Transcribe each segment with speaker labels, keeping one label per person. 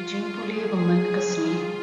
Speaker 1: Jimpuli Woman Kasmi.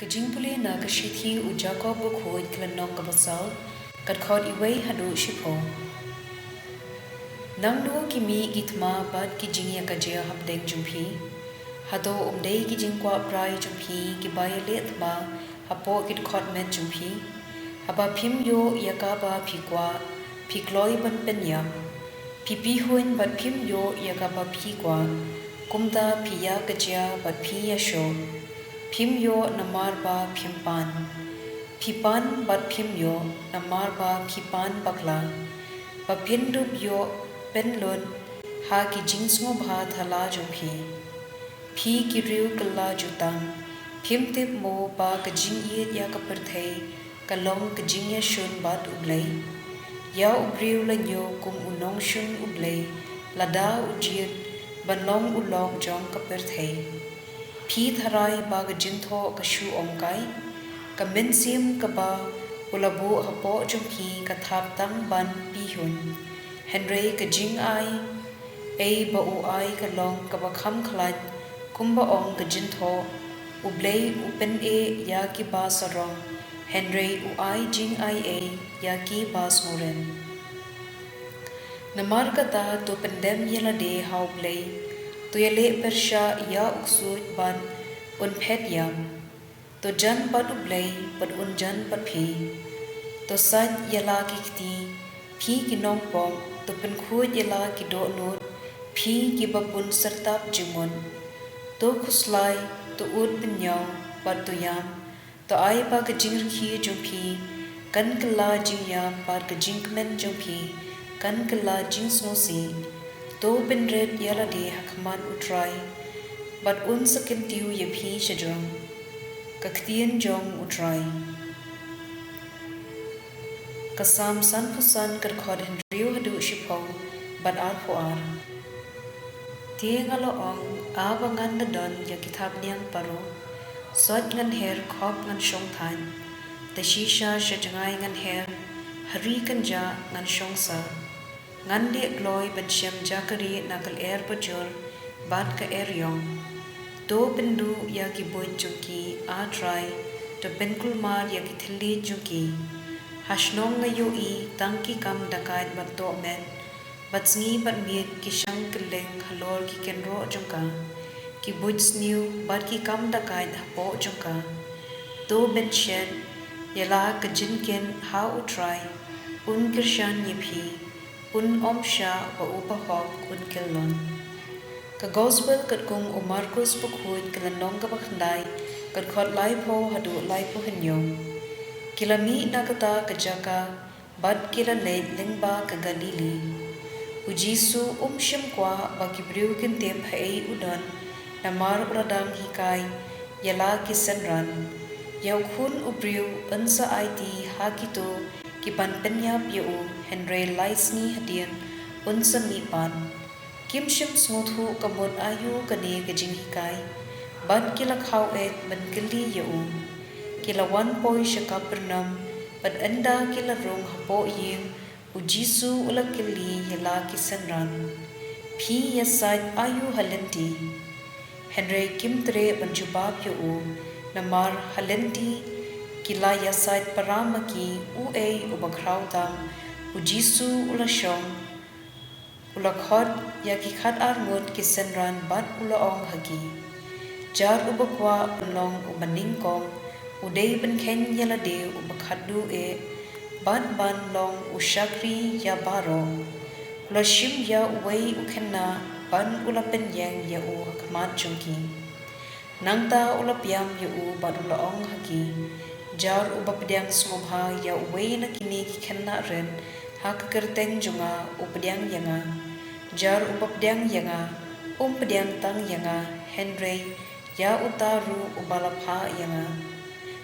Speaker 2: Kajimpuli na kashithi u Jacob bukhoi klanong kabasal kad khod iway hadu shipo. Nang nuo kimi gitma bad kijingya kajaya habdeng jumpi. Hado umdei kijingkwa prai jumpi kibaya letma hapo kit khod men jumpi. Haba phim yo yakaba phikwa phikloi ban penyam. Pipi huin bad phim yo yakaba phikwa kumda phiya kajaya bad phiya sho. Phim yo namar ba phimpan. Phipan bat phim yo namar ba phipan bakla. Ba phindup yo penlun ha ki jingsmo bha thala jumpi. Phi ki riu kala jutang. Phim tip mo ba ka jing yet ya ka perthei ka long ka jing ya shun bat ublay. Ya ubriu la nyo kum unong shun ublay. Lada ujit banong ulong jong ka perthei. Phi tharai ba ka jintho ka shu ongkai. Ka minsim ka ba ulabu hapo jumpi ka thap tang ban pihun. Henry ka jing ai. Ay ba u ai ka long ka ba kham khlad. Kumba ong ka jintho. Ublay upen e ya ki ba sarong. Henry u ai jing ai e ya ki ba smoren. Namar kata to pendem yala de hau blay. To yale persha ya uksut ban un phet yam. To jan pat ublay pat un jan pat phi. To sad yala ki kti phi ki nong pom to pen khud yala ki do not phi ki bapun sertap jimun. To khuslai to ud pinyaw pat to yam. To ai pa ka jingr khi jumpi kan kala jing yam pat ka jingmen jumpi kan kala jing snosi. To bin red yala de hakman utrai. But un sakin tiu ye phi shajong. Kaktien jong utrai. Kasam san pusan kar khod henriu hadu shipo. But ar po ar. Tieng alo ong abangan na don ya kitab niyang paro. Sot ngan her khop ngan shong than. Ta shisha shajangay ngan her. Hari kan ja ngan shong sa. Ngan de gloy ban shem jakari nakal air pajol bat ka air yong. Do bindu ya ki boy jungki a try to benkul mar ya ki thili jungki. Hashnong ngayo i tangki kam dakait bat to men. Bat sngi bat miet ki shang keleng halor ki kenro jungka. Ki buj sniu bat ki kam dakait hapo jungka. Do ben shed yala ka jinken ha u try. Un kirshan yipi. Un omsha wa upa hok un kilon. Ka gospel kat kung o Marcos bukhud kala nong ka bakhandai kat khot lai po hadu lai po hinyong. Kila mi nakata ka jaka bad kila leid lingba ka Galili. U Jisu shim kwa ba kibriu kintem hai udon namar uradang hikai yala ki senran. Yaw khun ubriu unsa IT hakito ki ban penyap yau Henry Laisni hadian unsa mi pan. Kim shim smuthu kamon ayu kane kajing hikai. Ban kila khau et ban kili yau. Kila wan poi shaka pernam. Ban enda kila rong hapo ying. U Jisu ula kili yala ki senran. Phi yasad ayu halenti. Henry kim tre ban jubab yau. Namar halenti. Kila yasad paramaki ue ubakraw tam. U Jisu ula shong. Ula khod ya ki khat armut ki senran bat ula ong hagi. Jar ubakwa unong ubaning kong. Udei ben ken yala de ubakhadu e. Ban ban long ushakri ya baro. Ula shim ya uwei ukhenna ban ula penyeng ya u hakmat chungki. Nangta ula piam ya u bat ula ong hagi. Jar ubapidyang sumobha ya uwei na kini ki khenna ren. Hak kerteng junga upadyang yanga. Jar upadyang yanga. Padyang tang yanga. Henry ya utaru ubalapha yanga.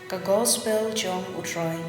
Speaker 2: ka gospel jong utroy